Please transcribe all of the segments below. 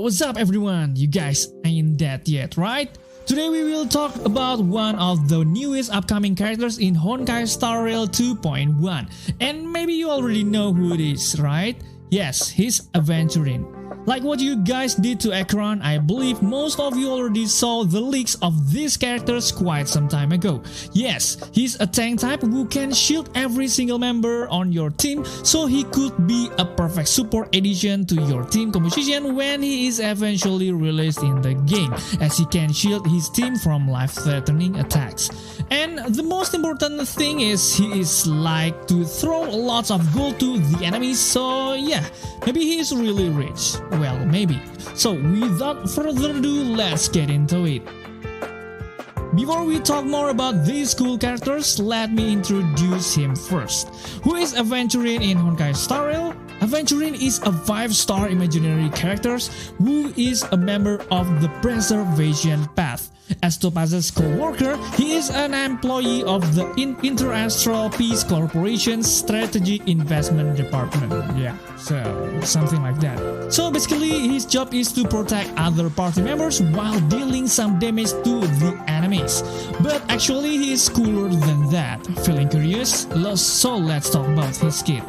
what's up everyone? You guys ain't dead yet, right? Today we will talk about one of the newest upcoming characters in Honkai Star Rail 2.1. And maybe you already know who it is, right? Yes, he's Aventurine. Like what you guys did to Ekron, I believe most of you already saw the leaks of these characters quite some time ago. Yes, he's a tank type who can shield every single member on your team, so he could be a perfect support addition to your team composition when he is eventually released in the game, as he can shield his team from life-threatening attacks. And the most important thing is he is like to throw lots of gold to the enemies, so yeah, maybe he is really rich. Well, maybe. So without further ado, let's get into it. Before we talk more about these cool characters, let me introduce him first. Who is Aventurine in Honkai Star Rail? Aventurine is a 5-star imaginary character who is a member of the Preservation Path. As Topaz's co-worker, he is an employee of the Interastral Peace Corporation's Strategic Investment Department. Yeah, so something like that. So basically, his job is to protect other party members while dealing some damage to the enemies. But actually, he is cooler than that. Feeling curious? So let's talk about his kit.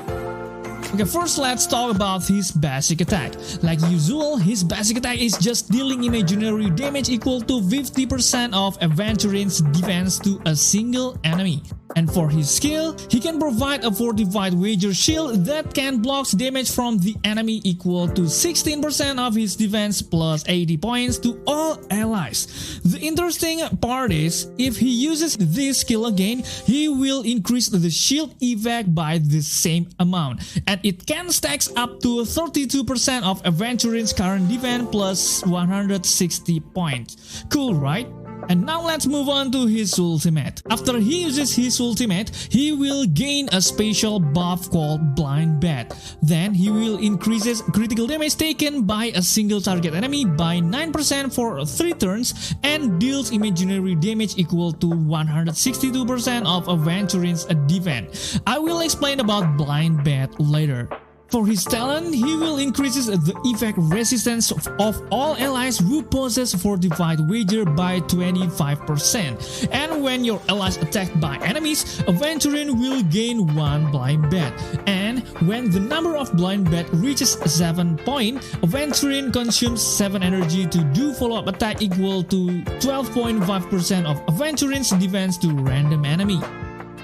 Okay, first let's talk about his basic attack. Like usual, his basic attack is just dealing imaginary damage equal to 50% of Aventurine's defense to a single enemy. And for his skill, he can provide a fortified wager shield that can block damage from the enemy equal to 16% of his defense plus 80 points to all allies. The interesting part is, if he uses this skill again, he will increase the shield effect by the same amount. And it can stack up to 32% of Aventurine's current defense plus 160 points. Cool, right? And now let's move on to his ultimate. After he uses his ultimate, he will gain a special buff called Blind Bet. Then he will increase his critical damage taken by a single target enemy by 9% for 3 turns and deals imaginary damage equal to 162% of Aventurine's defense. I will explain about Blind Bet later. For his talent, he will increase the effect resistance of all allies who possess fortified wager by 25%. And when your allies attacked by enemies, Aventurine will gain 1 blind bet. And when the number of blind bet reaches 7 points, Aventurine consumes 7 energy to do follow-up attack equal to 12.5% of Aventurine's defense to random enemy.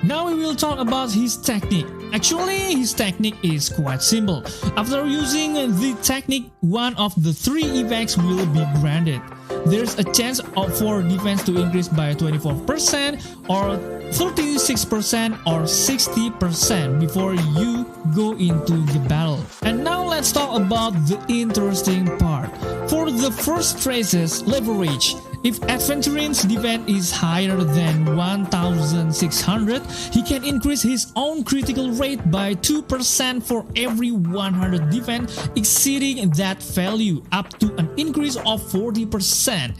Now we will talk about his technique. Actually, his technique is quite simple. After using the technique, one of the 3 effects will be granted. There's a chance for defense to increase by 24% or 36% or 60% before you go into the battle. And now let's talk about the interesting part. For the first traces, leverage. If Aventurine's defense is higher than 1600, he can increase his own critical rate by 2% for every 100 defense exceeding that value, up to an increase of 40%.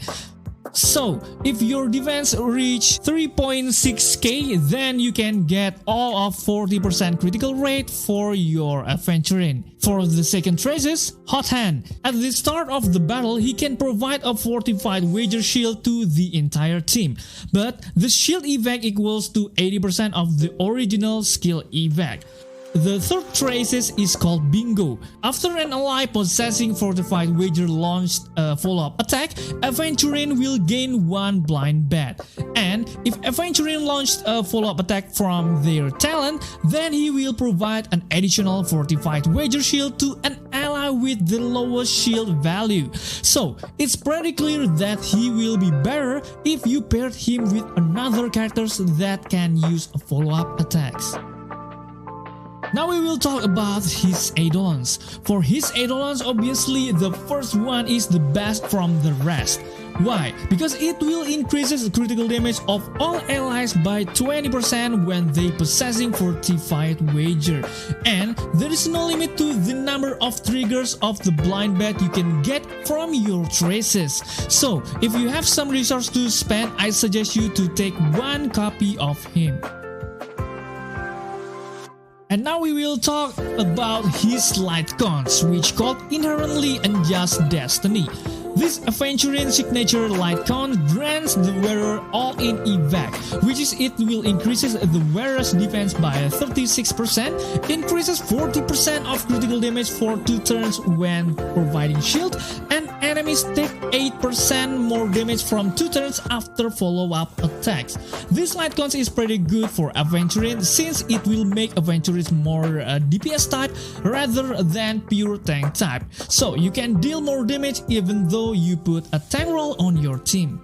So, if your defense reach 3.6k, then you can get all of 40% critical rate for your Aventurine. For the second traces, Hot Hand. At the start of the battle, he can provide a fortified wager shield to the entire team, but the shield effect equals to 80% of the original skill effect. The third traces is called Bingo. After an ally possessing fortified wager launched a follow-up attack, Aventurine will gain 1 blind bet. And if Aventurine launched a follow-up attack from their talent, then he will provide an additional fortified wager shield to an ally with the lowest shield value. So it's pretty clear that he will be better if you paired him with another characters that can use follow-up attacks. Now we will talk about his Eidolons. For his Eidolons, obviously the first one is the best from the rest. Why? Because it will increase the critical damage of all allies by 20% when they possessing fortified wager. And there is no limit to the number of triggers of the blind bet you can get from your traces. So if you have some resource to spend, I suggest you to take 1 copy of him. And And now we will talk about his Lightcones, which called inherently unjust destiny. This Aventurine signature Lightcone grants the wearer all-in evac, which is it will increases the wearer's defense by 36%, increases 40% of critical damage for 2 turns when providing shield, and enemies take 8% more damage from 2 turns after follow-up attacks. This Lightcones is pretty good for Aventurine since it will make Aventurines more DPS type rather than pure tank type, so you can deal more damage even though you put a tank role on your team.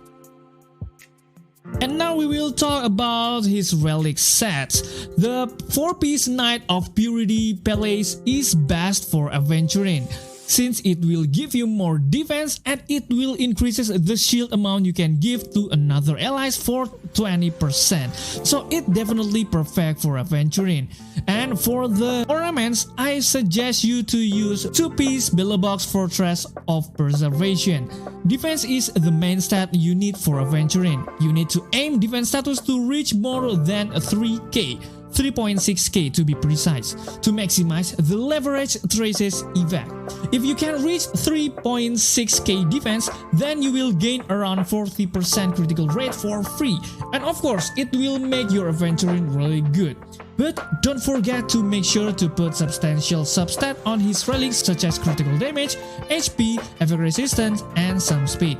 And now we will talk about his Relic Sets. The 4-piece Knight of Purity Palace is best for Aventurine, since it will give you more defense and it will increases the shield amount you can give to another allies for 20%. So it definitely perfect for Aventurine. And for the ornaments, I suggest you to use 2-piece Bellowbox Fortress of Preservation. Defense is the main stat you need for Aventurine. You need to aim defense status to reach more than 3k. 3.6k to be precise, to maximize the leverage traces evac. If you can reach 3.6k defense, then you will gain around 40% critical rate for free, and of course it will make your Aventurine really good. But don't forget to make sure to put substantial substat on his relics such as critical damage, HP, evac resistance, and some speed.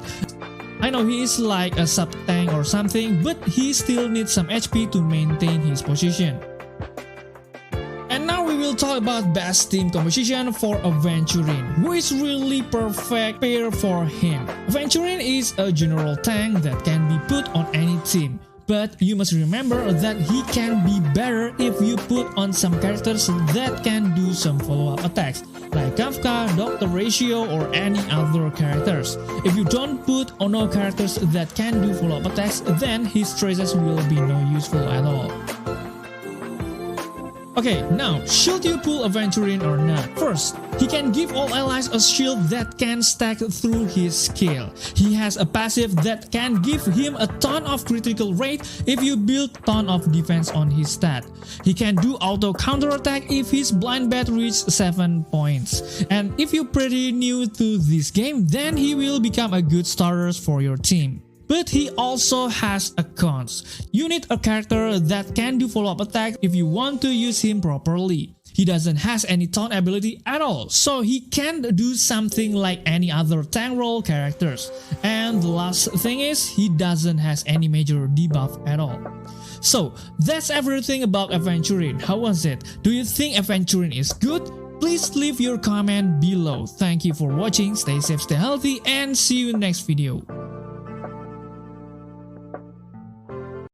I know he is like a sub-tank or something, but he still needs some HP to maintain his position. And now we will talk about best team composition for Aventurine, who is really perfect pair for him. Aventurine is a general tank that can be put on any team. But you must remember that he can be better if you put on some characters that can do some follow-up attacks, like Kafka, Dr. Ratio, or any other characters. If you don't put on no characters that can do follow-up attacks, then his traces will be no useful at all. Okay, now, should you pull Aventurine or not? First, he can give all allies a shield that can stack through his skill. He has a passive that can give him a ton of critical rate if you build ton of defense on his stat. He can do auto counter attack if his blind bat reaches 7 points. And if you're pretty new to this game, then he will become a good starter for your team. But he also has a cons. You need a character that can do follow-up attack if you want to use him properly. He doesn't has any taunt ability at all, so he can't do something like any other tank role characters. And the last thing is, he doesn't has any major debuff at all. So that's everything about Aventurine. How was it? Do you think Aventurine is good? Please leave your comment below. Thank you for watching, stay safe, stay healthy, and see you in the next video.